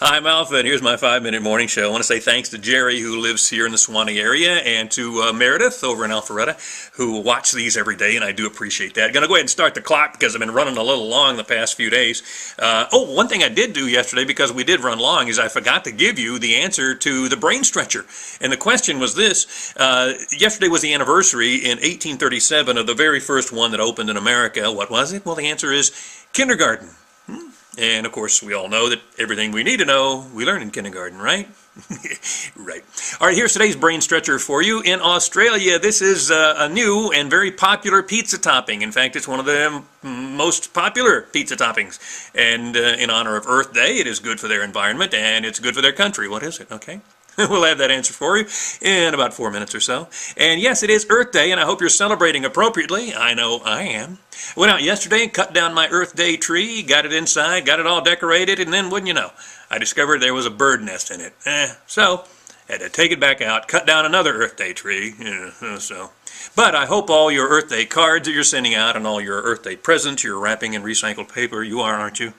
I'm Alpha, and here's my 5-minute morning show. I want to say thanks to Jerry, who lives here in the Swanee area, and to Meredith over in Alpharetta, who watch these every day, and I do appreciate that. Going to go ahead and start the clock because I've been running a little long the past few days. One thing I did do yesterday, because we did run long, is I forgot to give you the answer to the brain stretcher. And the question was this. Yesterday was the anniversary in 1837 of the very first one that opened in America. What was it? Well, the answer is kindergarten. And of course, we all know that everything we need to know, we learn in kindergarten, right? Right. All right, here's today's brain stretcher for you. In Australia, this is a new and very popular pizza topping. In fact, it's one of the most popular pizza toppings. And in honor of Earth Day, it is good for their environment and it's good for their country. What is it? Okay. We'll have that answer for you in about 4 minutes or so. And yes, it is Earth Day, and I hope you're celebrating appropriately. I know I am. Went out yesterday, cut down my Earth Day tree, got it inside, got it all decorated, and then, wouldn't you know, I discovered there was a bird nest in it. So, had to take it back out, cut down another Earth Day tree. But I hope all your Earth Day cards that you're sending out and all your Earth Day presents you're wrapping in recycled paper. You are, aren't you?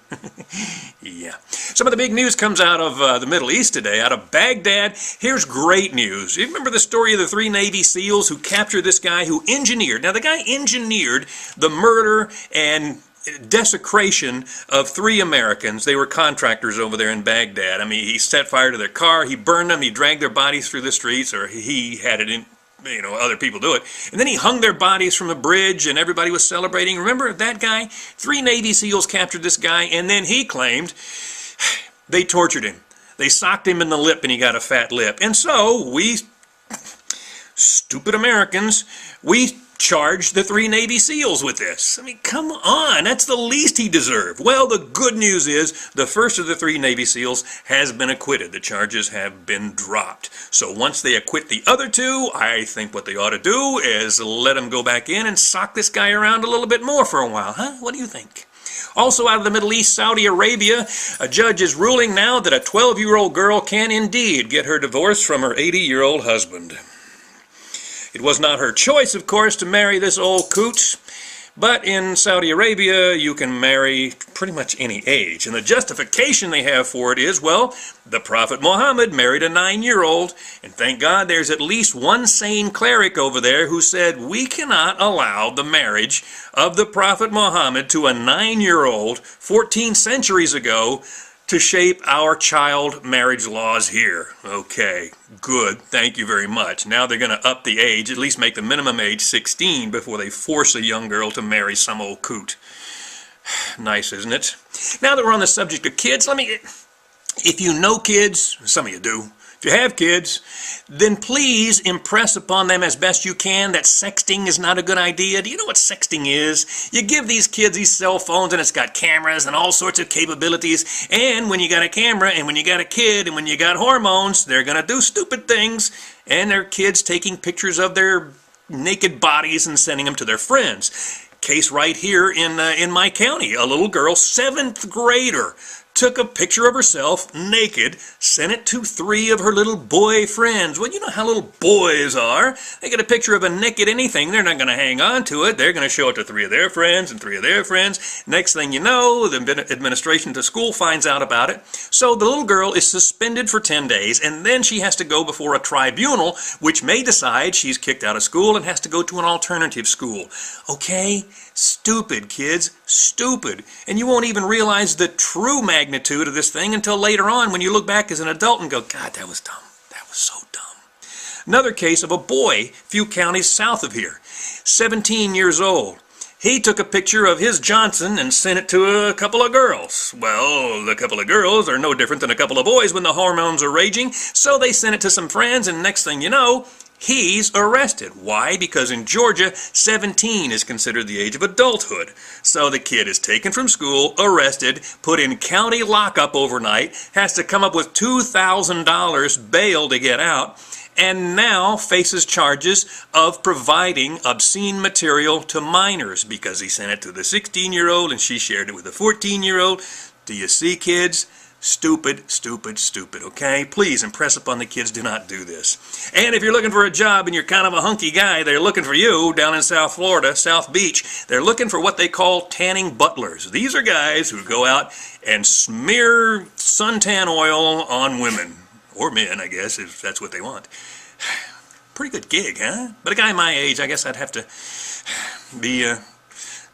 Yeah. Some of the big news comes out of the Middle East today, out of Baghdad. Here's great news. You remember the story of the 3 Navy SEALs who captured this guy who engineered. Now, the guy engineered the murder and desecration of 3 Americans. They were contractors over there in Baghdad. I mean, he set fire to their car, he burned them, he dragged their bodies through the streets, or he had it in, other people do it. And then he hung their bodies from a bridge and everybody was celebrating. Remember that guy? 3 Navy SEALs captured this guy, and then he claimed they tortured him. They socked him in the lip and he got a fat lip. And so we, stupid Americans, we charged the 3 Navy SEALs with this. I mean, come on, that's the least he deserved. Well, the good news is the first of the 3 Navy SEALs has been acquitted. The charges have been dropped. So once they acquit the other 2, I think what they ought to do is let them go back in and sock this guy around a little bit more for a while, huh? What do you think? Also out of the Middle East, Saudi Arabia, a judge is ruling now that a 12-year-old girl can indeed get her divorce from her 80-year-old husband. It was not her choice, of course, to marry this old coot, but in Saudi Arabia, you can marry pretty much any age. And the justification they have for it is, well, the Prophet Muhammad married a 9-year-old, and thank God there's at least one sane cleric over there who said, we cannot allow the marriage of the Prophet Muhammad to a 9-year-old 14 centuries ago to shape our child marriage laws here. Okay, good, thank you very much. Now they're going to up the age, at least make the minimum age 16 before they force a young girl to marry some old coot. Nice, isn't it? Now that we're on the subject of kids, if you know kids, some of you do, if you have kids, then please impress upon them as best you can that sexting is not a good idea. Do you know what sexting is? You give these kids these cell phones and it's got cameras and all sorts of capabilities, and when you got a camera and when you got a kid and when you got hormones, they're going to do stupid things, and their kids taking pictures of their naked bodies and sending them to their friends. Case right here in my county, a little girl, 7th grader, took a picture of herself naked, sent it to 3 of her little boy friends. Well, you know how little boys are. They get a picture of a naked anything, they're not going to hang on to it. They're going to show it to 3 of their friends and 3 of their friends. Next thing you know, the administration at the school finds out about it. So the little girl is suspended for 10 days, and then she has to go before a tribunal, which may decide she's kicked out of school and has to go to an alternative school. Okay? Stupid, kids. Stupid. And you won't even realize the true magnitude of this thing until later on when you look back as an adult and go, God, that was dumb. That was so dumb. Another case of a boy a few counties south of here, 17 years old. He took a picture of his Johnson and sent it to a couple of girls. Well, the couple of girls are no different than a couple of boys when the hormones are raging, so they sent it to some friends, and next thing you know, he's arrested. Why? Because in Georgia, 17 is considered the age of adulthood. So the kid is taken from school, arrested, put in county lockup overnight, has to come up with $2,000 bail to get out, and now faces charges of providing obscene material to minors because he sent it to the 16-year-old and she shared it with the 14-year-old. Do you see, kids? Stupid, stupid, stupid, okay? Please impress upon the kids, do not do this. And if you're looking for a job and you're kind of a hunky guy, they're looking for you down in South Florida, South Beach. They're looking for what they call tanning butlers. These are guys who go out and smear suntan oil on women. Or men, I guess, if that's what they want. Pretty good gig, huh? But a guy my age, I guess I'd have to be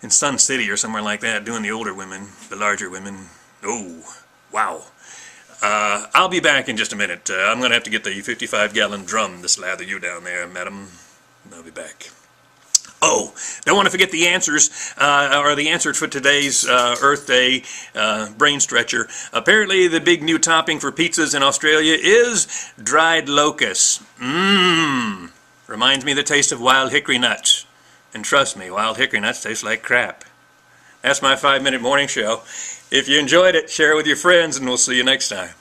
in Sun City or somewhere like that, doing the older women, the larger women. Oh. Wow. I'll be back in just a minute. I'm going to have to get the 55-gallon drum to slather you down there, madam. I'll be back. Oh, don't want to forget the answers, or the answer for today's Earth Day brain stretcher. Apparently, the big new topping for pizzas in Australia is dried locusts. Mmm. Reminds me of the taste of wild hickory nuts. And trust me, wild hickory nuts taste like crap. That's my 5-minute morning show. If you enjoyed it, share it with your friends, and we'll see you next time.